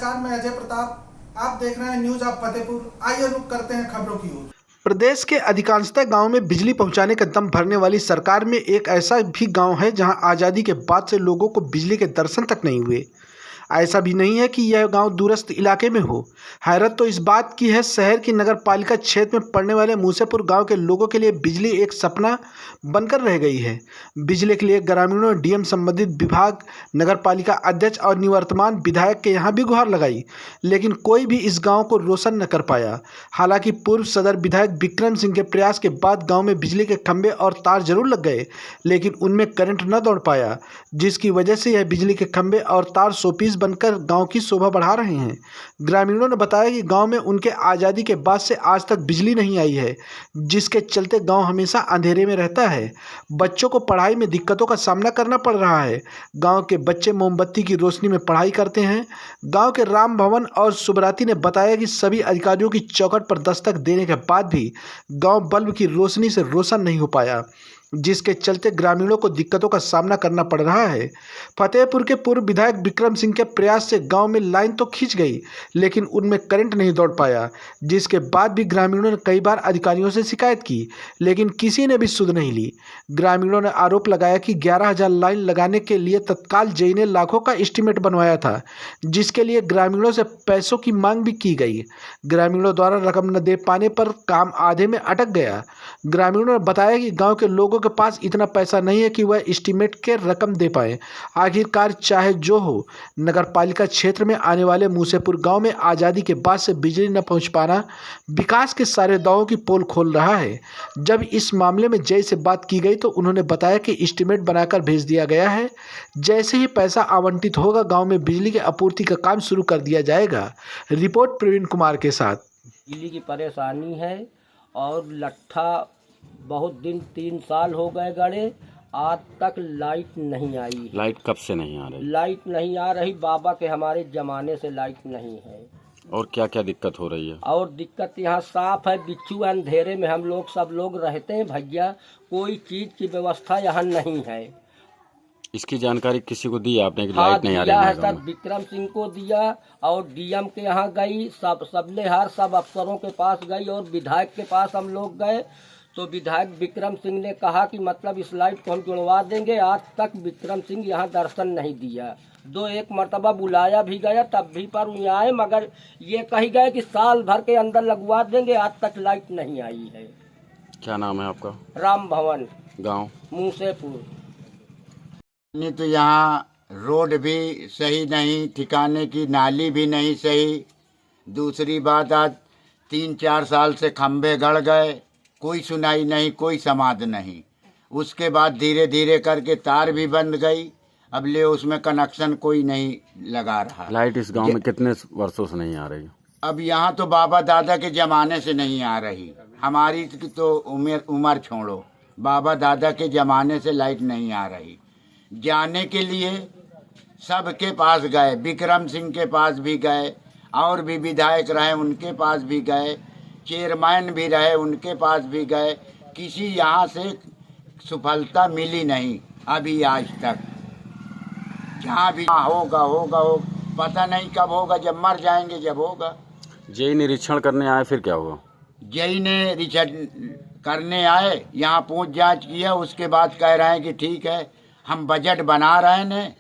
नमस्कार, मैं अजय प्रताप। आप देख रहे हैं न्यूज ऑफ फतेहपुर। आइए रुक करते हैं खबरों की ओर। प्रदेश के अधिकांशतः गांव में बिजली पहुंचाने का दम भरने वाली सरकार में एक ऐसा भी गांव है जहां आज़ादी के बाद से लोगों को बिजली के दर्शन तक नहीं हुए। ऐसा भी नहीं है कि यह गांव दूरस्थ इलाके में हो। हैरत तो इस बात की है, शहर की नगर पालिका क्षेत्र में पड़ने वाले मूसेपुर गांव के लोगों के लिए बिजली एक सपना बनकर रह गई है। बिजली के लिए ग्रामीणों ने डीएम, संबंधित विभाग, नगर पालिका अध्यक्ष और निवर्तमान विधायक के यहाँ भी गुहार लगाई, लेकिन कोई भी इस गाँव को रोशन न कर पाया। हालांकि पूर्व सदर विधायक विक्रम सिंह के प्रयास के बाद गाँव में बिजली के खंभे और तार जरूर लग गए, लेकिन उनमें करंट न दौड़ पाया, जिसकी वजह से यह बिजली के खंभे और तार शोपीस बनकर गांव की शोभा बढ़ा रहे हैं। ग्रामीणों ने बताया कि गांव में उनके आज़ादी के बाद से आज तक बिजली नहीं आई है, जिसके चलते गांव हमेशा अंधेरे में रहता है। बच्चों को पढ़ाई में दिक्कतों का सामना करना पड़ रहा है। गांव के बच्चे मोमबत्ती की रोशनी में पढ़ाई करते हैं। गांव के राम भवन और सुब्राती ने बताया कि सभी अधिकारियों की चौखट पर दस्तक देने के बाद भी गाँव बल्ब की रोशनी से रोशन नहीं हो पाया, जिसके चलते ग्रामीणों को दिक्कतों का सामना करना पड़ रहा है। फतेहपुर के पूर्व विधायक विक्रम सिंह के प्रयास से गांव में लाइन तो खींच गई, लेकिन उनमें करंट नहीं दौड़ पाया, जिसके बाद भी ग्रामीणों ने कई बार अधिकारियों से शिकायत की, लेकिन किसी ने भी सुध नहीं ली। ग्रामीणों ने आरोप लगाया कि 11,000 लाइन लगाने के लिए तत्काल जेई ने लाखों का एस्टीमेट बनवाया था, जिसके लिए ग्रामीणों से पैसों की मांग भी की गई। ग्रामीणों द्वारा रकम न दे पाने पर काम आधे में अटक गया। ग्रामीणों ने बताया कि गाँव के लोगों के पास इतना पैसा नहीं है कि वह एस्टीमेट के रकम दे पाए। आखिरकार चाहे जो हो, नगर पालिका क्षेत्र में आने वाले मूसेपुर गांव में आज़ादी के बाद से बिजली न पहुंच पाना विकास के सारे दावों की पोल खोल रहा है। जब इस मामले में जय से बात की गई तो उन्होंने बताया कि एस्टीमेट बनाकर भेज दिया गया है। जैसे ही पैसा आवंटित होगा, गाँव में बिजली की आपूर्ति का काम शुरू कर दिया जाएगा। रिपोर्ट प्रवीण कुमार के साथ। बिजली की परेशानी है और लट्ठा बहुत दिन 3 साल हो गए गड़े, आज तक लाइट नहीं आई। लाइट कब से नहीं आ रही? लाइट नहीं आ रही, बाबा के हमारे जमाने से लाइट नहीं है। और क्या क्या दिक्कत हो रही है? और दिक्कत यहाँ साफ है, बिच्छू अंधेरे में हम लोग सब लोग रहते हैं भैया, कोई चीज की व्यवस्था यहाँ नहीं है। इसकी जानकारी किसी को दी आपने कि हाँ, लाइट नहीं आ दिया रही है है? सर, विक्रम सिंह को दिया और डीएम के यहाँ गई, सब अफसरों के पास गई और विधायक के पास हम लोग गए, तो विधायक विक्रम सिंह ने कहा कि मतलब इस लाइट को हम जुड़वा देंगे। आज तक विक्रम सिंह यहाँ दर्शन नहीं दिया। 2-1 मरतबा बुलाया भी गया, तब भी पर ये आए, मगर ये कही गए कि साल भर के अंदर लगवा देंगे। आज तक लाइट नहीं आई है। क्या नाम है आपका? राम भवन, गांव मूसेपुर। नहीं तो यहाँ रोड भी सही नहीं, ठिकाने की नाली भी नहीं सही। दूसरी बात, आज 3-4 साल से खंभे गड़ गए, कोई सुनाई नहीं, कोई समाधान नहीं। उसके बाद धीरे धीरे करके तार भी बंद गई, अब ले उसमें कनेक्शन कोई नहीं लगा रहा। लाइट इस गांव में कितने वर्षों से नहीं आ रही? अब यहाँ तो बाबा दादा के ज़माने से नहीं आ रही, हमारी तो उम्र छोड़ो, बाबा दादा के ज़माने से लाइट नहीं आ रही। जाने के लिए सबके पास गए, विक्रम सिंह के पास भी गए, और भी विधायक रहे उनके पास भी गए, चेयरमैन भी रहे उनके पास भी गए, किसी यहाँ से सफलता मिली नहीं अभी आज तक। जहाँ भी होगा, पता नहीं कब होगा, जब मर जाएंगे जब होगा। जेई निरीक्षण करने आए, फिर क्या हुआ? जेई ने रिसर्च करने आए, यहाँ पूछ जांच किया, उसके बाद कह रहे हैं कि ठीक है, हम बजट बना रहे हैं,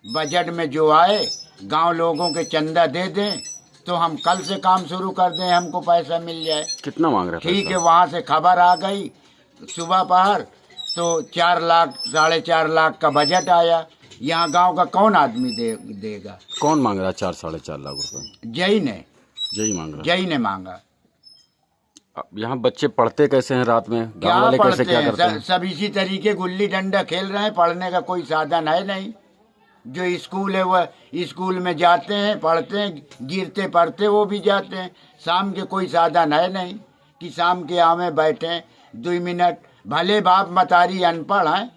बजट में जो आए गांव लोगों के चंदा दे दें तो हम कल से काम शुरू कर दें, हमको पैसा मिल जाए। कितना मांग रहे? ठीक है, वहाँ से खबर आ गई सुबह पहर, तो 4 लाख 4.5 लाख का बजट आया। यहाँ गांव का कौन आदमी देगा? कौन मांग रहा है 4-4.5 लाख रुपए? जेई ने। जेई मांग रहा है? जेई ने मांगा। अब यहाँ बच्चे पढ़ते कैसे हैं रात में? क्या गाँव वाले कैसे पढ़ते क्या करते हैं? हैं? सब इसी तरीके गुल्ली डंडा खेल रहे हैं, पढ़ने का कोई साधन है नहीं। जो स्कूल है वह स्कूल में जाते हैं, पढ़ते हैं, गिरते पढ़ते वो भी जाते हैं। शाम के कोई साधन है नहीं कि शाम के आमे बैठें 2 मिनट। भले बाप मतारी अनपढ़ हैं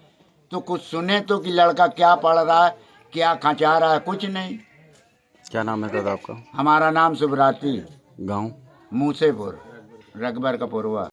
तो कुछ सुने तो कि लड़का क्या पढ़ रहा है, क्या खचा रहा है, कुछ नहीं। क्या नाम है दादा आपका? हमारा नाम सुब्राती, गाँव मूसेपुर, रगबर का पुरवा।